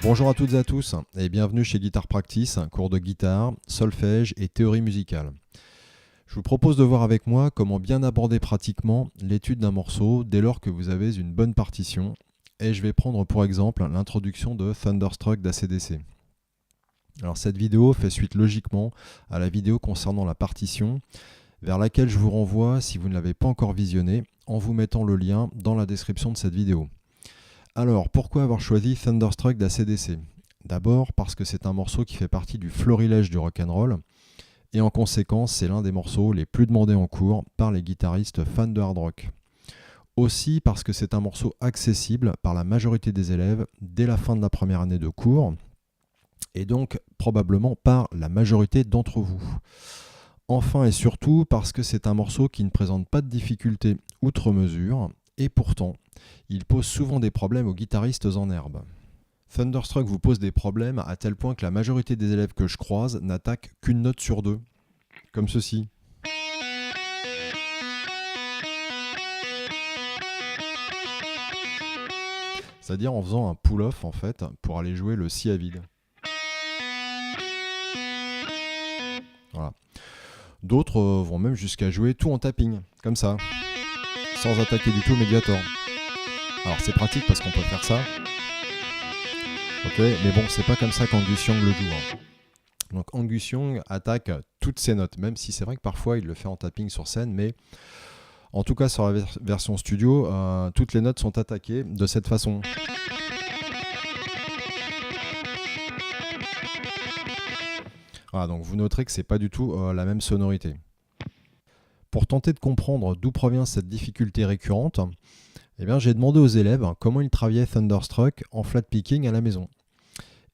Bonjour à toutes et à tous et bienvenue chez Guitar Practice, cours de guitare, solfège et théorie musicale. Je vous propose de voir avec moi comment bien aborder pratiquement l'étude d'un morceau dès lors que vous avez une bonne partition, et je vais prendre pour exemple l'introduction de Thunderstruck d'ACDC. Alors cette vidéo fait suite logiquement à la vidéo concernant la partition, vers laquelle je vous renvoie si vous ne l'avez pas encore visionnée, en vous mettant le lien dans la description de cette vidéo. Alors, pourquoi avoir choisi Thunderstruck d'ACDC? D'abord parce que c'est un morceau qui fait partie du florilège du rock'n'roll, et en conséquence, c'est l'un des morceaux les plus demandés en cours par les guitaristes fans de hard rock. Aussi parce que c'est un morceau accessible par la majorité des élèves dès la fin de la première année de cours, et donc probablement par la majorité d'entre vous. Enfin et surtout parce que c'est un morceau qui ne présente pas de difficultés outre mesure, et pourtant, il pose souvent des problèmes aux guitaristes en herbe. Thunderstruck vous pose des problèmes à tel point que la majorité des élèves que je croise n'attaquent qu'une note sur deux, comme ceci. C'est-à-dire en faisant un pull-off en fait pour aller jouer le si à vide. Voilà. D'autres vont même jusqu'à jouer tout en tapping, comme ça, sans attaquer du tout Mediator. Alors c'est pratique parce qu'on peut faire ça. Ok, mais bon, c'est pas comme ça qu'Angus Young le joue. Donc Angus Young attaque toutes ses notes, même si c'est vrai que parfois il le fait en tapping sur scène, mais en tout cas sur la version studio, toutes les notes sont attaquées de cette façon. Voilà, donc vous noterez que c'est pas du tout la même sonorité. Pour tenter de comprendre d'où provient cette difficulté récurrente, eh bien, j'ai demandé aux élèves comment ils travaillaient Thunderstruck en flat picking à la maison.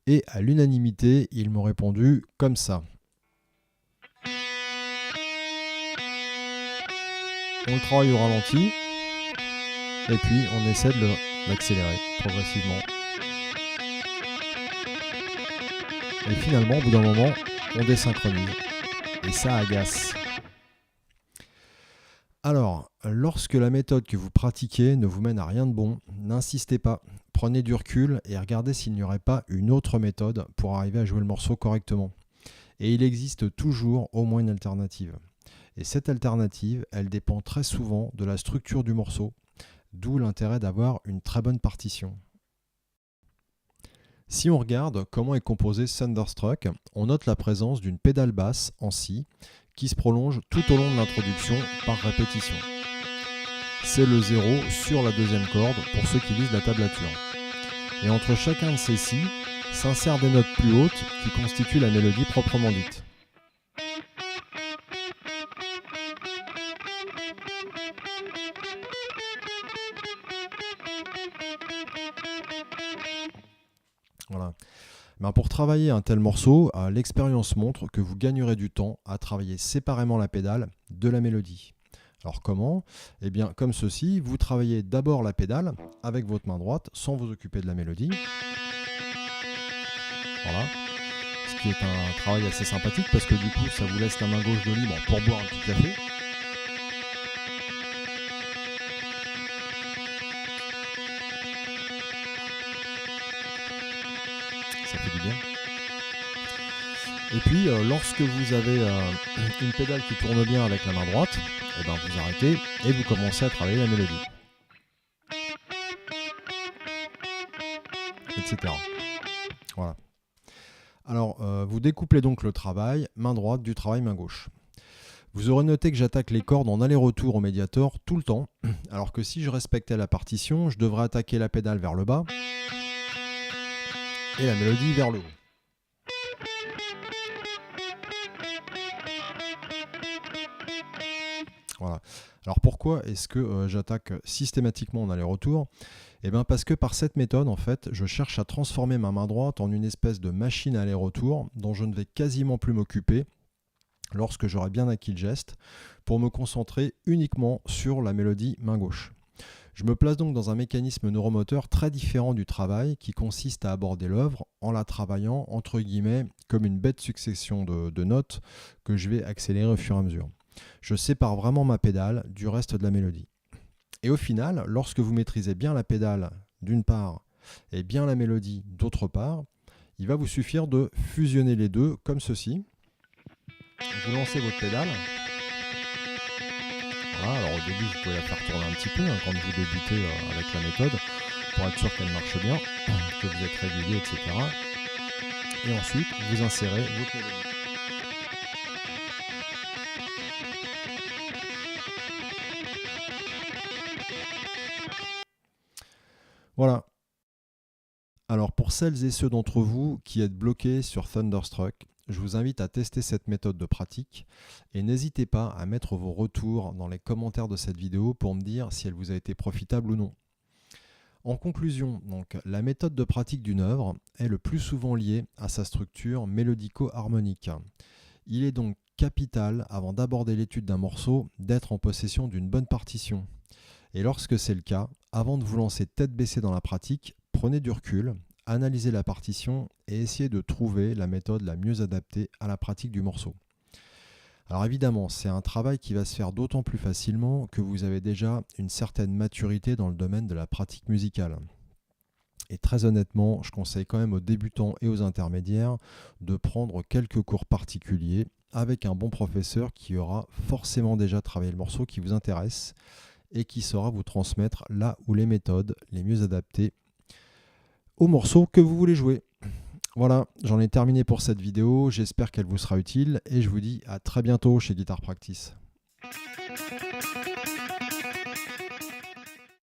Et à l'unanimité, ils m'ont répondu comme ça. On le travaille au ralenti, et puis on essaie de l'accélérer progressivement. Et finalement, au bout d'un moment, on désynchronise. Et ça agace. Alors, lorsque la méthode que vous pratiquez ne vous mène à rien de bon, n'insistez pas, prenez du recul et regardez s'il n'y aurait pas une autre méthode pour arriver à jouer le morceau correctement. Et il existe toujours au moins une alternative. Et cette alternative, elle dépend très souvent de la structure du morceau, d'où l'intérêt d'avoir une très bonne partition. Si on regarde comment est composé Thunderstruck, on note la présence d'une pédale basse en si, qui se prolonge tout au long de l'introduction par répétition. C'est le 0 sur la deuxième corde pour ceux qui lisent la tablature. Et entre chacun de ces si, s'insèrent des notes plus hautes qui constituent la mélodie proprement dite. Voilà. Ben pour travailler un tel morceau, l'expérience montre que vous gagnerez du temps à travailler séparément la pédale de la mélodie. Alors comment? Eh bien comme ceci, vous travaillez d'abord la pédale avec votre main droite sans vous occuper de la mélodie. Voilà. Ce qui est un travail assez sympathique parce que du coup ça vous laisse la main gauche de libre pour boire un petit café. Ça fait du bien. Et puis, lorsque vous avez une pédale qui tourne bien avec la main droite, eh ben, vous arrêtez et vous commencez à travailler la mélodie. Etc. Voilà. Alors, vous découplez donc le travail, main droite, du travail main gauche. Vous aurez noté que j'attaque les cordes en aller-retour au Mediator tout le temps, alors que si je respectais la partition, je devrais attaquer la pédale vers le bas et la mélodie vers le haut. Voilà. Alors pourquoi est-ce que j'attaque systématiquement en aller-retour? Eh bien parce que par cette méthode, en fait, je cherche à transformer ma main droite en une espèce de machine à aller-retour dont je ne vais quasiment plus m'occuper lorsque j'aurai bien acquis le geste, pour me concentrer uniquement sur la mélodie main gauche. Je me place donc dans un mécanisme neuromoteur très différent du travail qui consiste à aborder l'œuvre en la travaillant entre guillemets comme une bête succession de notes que je vais accélérer au fur et à mesure. Je sépare vraiment ma pédale du reste de la mélodie. Et au final, lorsque vous maîtrisez bien la pédale d'une part et bien la mélodie d'autre part, il va vous suffire de fusionner les deux comme ceci. Vous lancez votre pédale. Voilà, alors au début vous pouvez la faire tourner un petit peu quand vous débutez avec la méthode pour être sûr qu'elle marche bien, que vous êtes régulier, etc. Et ensuite vous insérez votre mélodie. Voilà. Alors pour celles et ceux d'entre vous qui êtes bloqués sur Thunderstruck, je vous invite à tester cette méthode de pratique et n'hésitez pas à mettre vos retours dans les commentaires de cette vidéo pour me dire si elle vous a été profitable ou non. En conclusion, donc, la méthode de pratique d'une œuvre est le plus souvent liée à sa structure mélodico-harmonique. Il est donc capital, avant d'aborder l'étude d'un morceau, d'être en possession d'une bonne partition. Et lorsque c'est le cas, avant de vous lancer tête baissée dans la pratique, prenez du recul, analysez la partition et essayez de trouver la méthode la mieux adaptée à la pratique du morceau. Alors évidemment, c'est un travail qui va se faire d'autant plus facilement que vous avez déjà une certaine maturité dans le domaine de la pratique musicale. Et très honnêtement, je conseille quand même aux débutants et aux intermédiaires de prendre quelques cours particuliers avec un bon professeur qui aura forcément déjà travaillé le morceau qui vous intéresse et qui saura vous transmettre là où les méthodes les mieux adaptées au morceau que vous voulez jouer. Voilà, j'en ai terminé pour cette vidéo, j'espère qu'elle vous sera utile et je vous dis à très bientôt chez Guitar Practice.